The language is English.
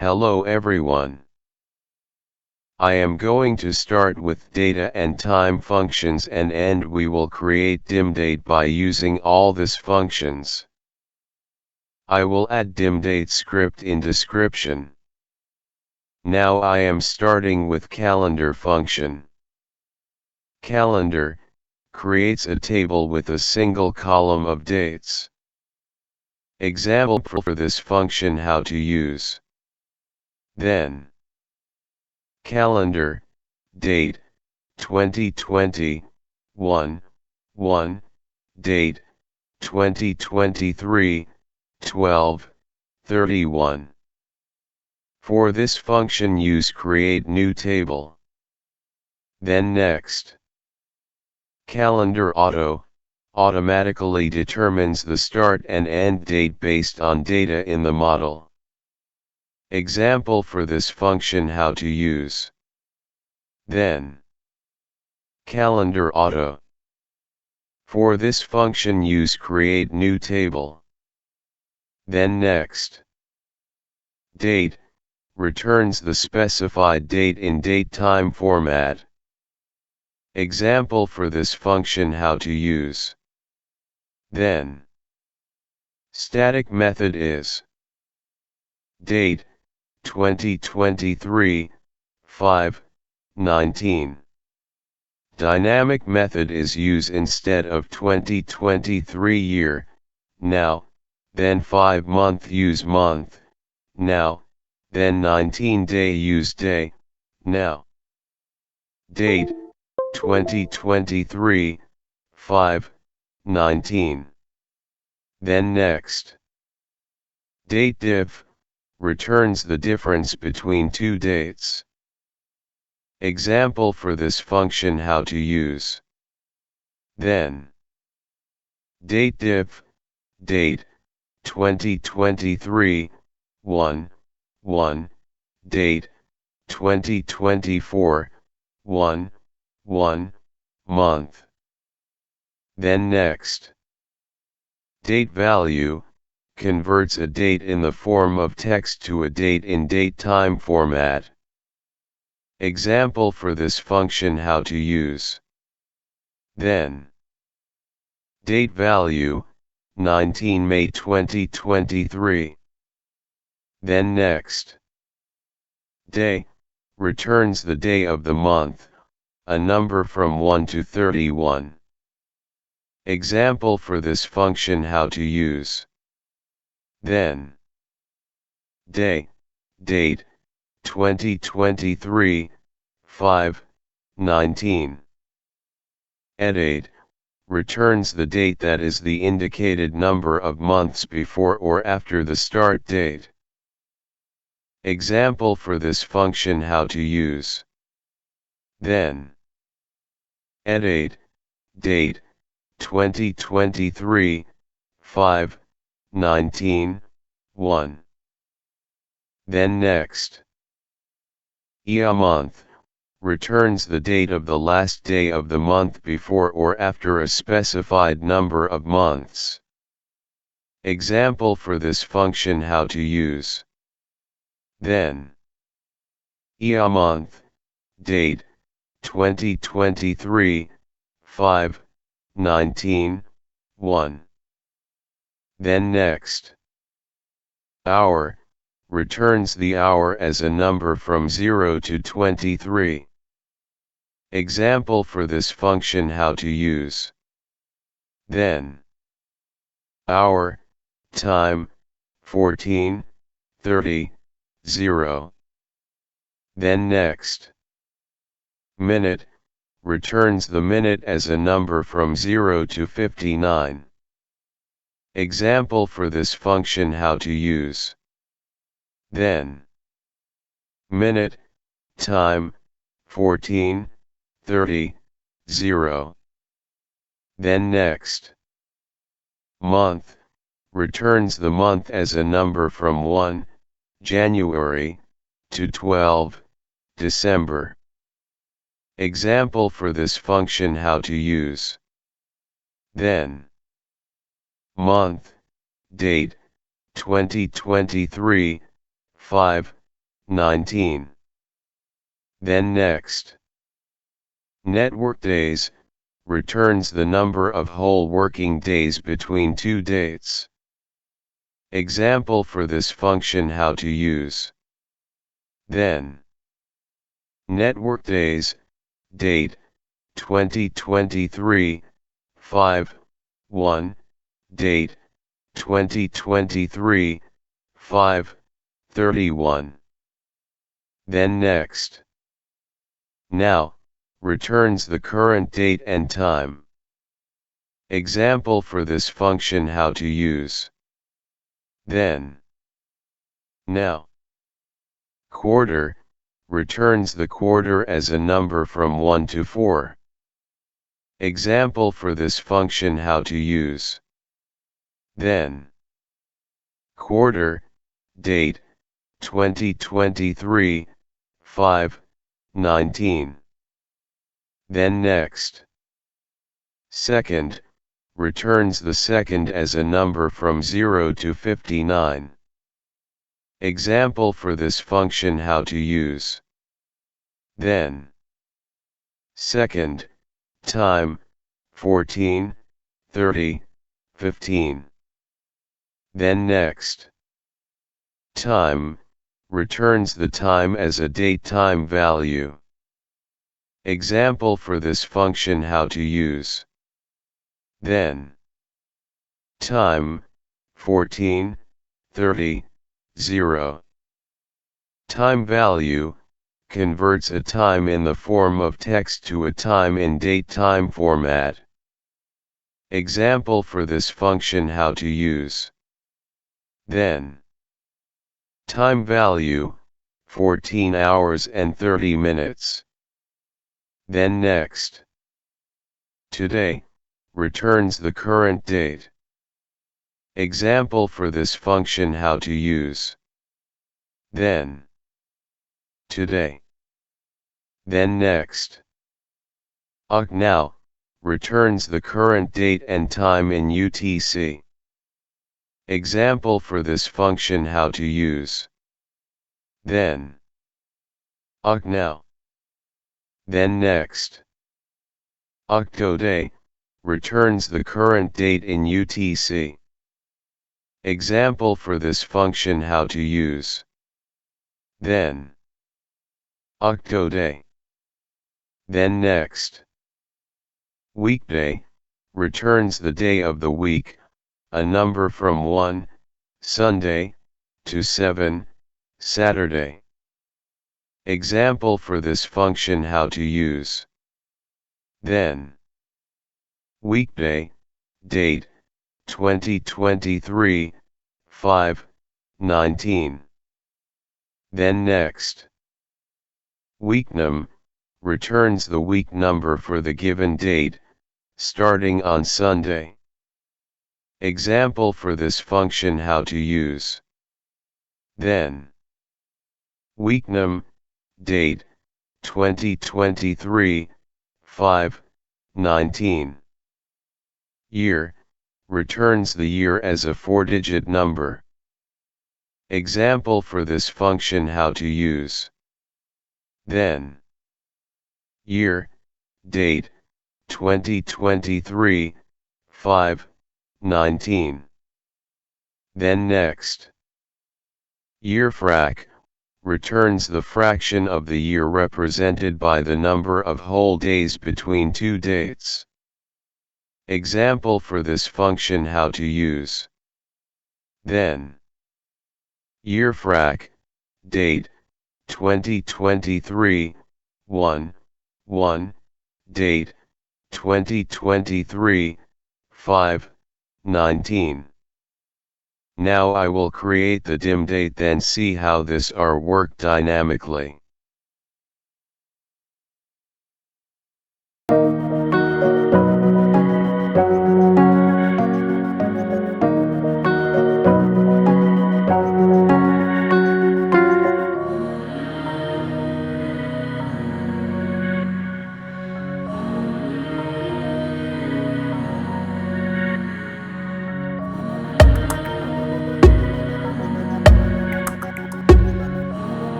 Hello everyone. I am going to start with data and time functions and we will create DimDate by using all these functions. I will add DimDate script in description. Now I am starting with calendar function. Calendar creates a table with a single column of dates. Example for this function how to use. Then calendar, date, 2020, 1, date, 2023, 12, 31. For this function use create new table. Then next. Calendar automatically determines the start and end date based on data in the model. Example for this function how to use. Then calendar for this function use create new table. Then next. Date returns the specified date in datetime format. Example for this function how to use. Then static method is date 2023 5/19. Dynamic method is used instead of 2023 year, now, then 5-month use month, now, then 19-day use day, now. Date 2023 5/19. Then next. DATEDIFF returns the difference between two dates. Example for this function how to use. Then DATEDIFF date 2023 1 date 2024 1 month. Then next. DATEVALUE converts a date in the form of text to a date in datetime format. Example for this function how to use. Then DATEVALUE 19 May 2023. Then next. Day returns the day of the month, a number from 1 to 31. Example for this function how to use. Then day date 2023 5/19. EDATE returns the date that is the indicated number of months before or after the start date. Example for this function how to use. Then EDATE date 2023 5/19 1. Then next. EOMONTH returns the date of the last day of the month before or after a specified number of months. Example for this function how to use. Then EOMONTH date 2023 5/19 1. Then next. Hour returns the hour as a number from 0 to 23. Example for this function how to use. Then hour time 14:30 0. Then next. Minute returns the minute as a number from 0 to 59. Example for this function how to use. Then minute time 14:30 0. Then next. Month returns the month as a number from 1 January to 12 December. Example for this function how to use. Then month date 2023 5 19. Then next. Net workdays returns the number of whole working days between two dates. Example for this function how to use. Then. Net workdays, date, 2023, 5/1, date, 2023, 5/31. Then next. Now, returns the current date and time. Example for this function how to use. Then. Now. Quarter, returns the quarter as a number from 1 to 4. Example for this function how to use. Then. Quarter, date, 2023, 5/19. Then next. Second, returns the second as a number from 0 to 59. Example for this function how to use. Then. Second, time, 14, 30, 15. Then next. Time, returns the time as a date time value. Example for this function how to use. Then. Time, 14, 30, 0. Time value, converts a time in the form of text to a time in date time format. Example for this function how to use. Then. Time value, 14 hours and 30 minutes. Then next. Today, returns the current date. Example for this function how to use. Then. Today. Then next. UTCNOW, returns the current date and time in UTC. Example for this function how to use. Then. UTCNOW. Then next. UTCTODAY, returns the current date in UTC. Example for this function how to use. Then. UTCTODAY. Then next. Weekday, returns the day of the week, a number from 1, Sunday, to 7, Saturday. Example for this function how to use. Then. Weekday, date, 2023, 5/19. Then next. WEEKNUM, returns the week number for the given date, starting on Sunday. Example for this function how to use. Then. WEEKNUM, date, 2023, 5/19. Year, returns the year as a 4-digit number. Example for this function how to use. Then. Year, date, 2023, 5/19. Then next. YEARFRAC, returns the fraction of the year represented by the number of whole days between two dates. Example for this function how to use. Then. YEARFRAC, date, 2023, 1/1, date, 2023, 5/19. Now I will create the DimDate then see how this are work dynamically.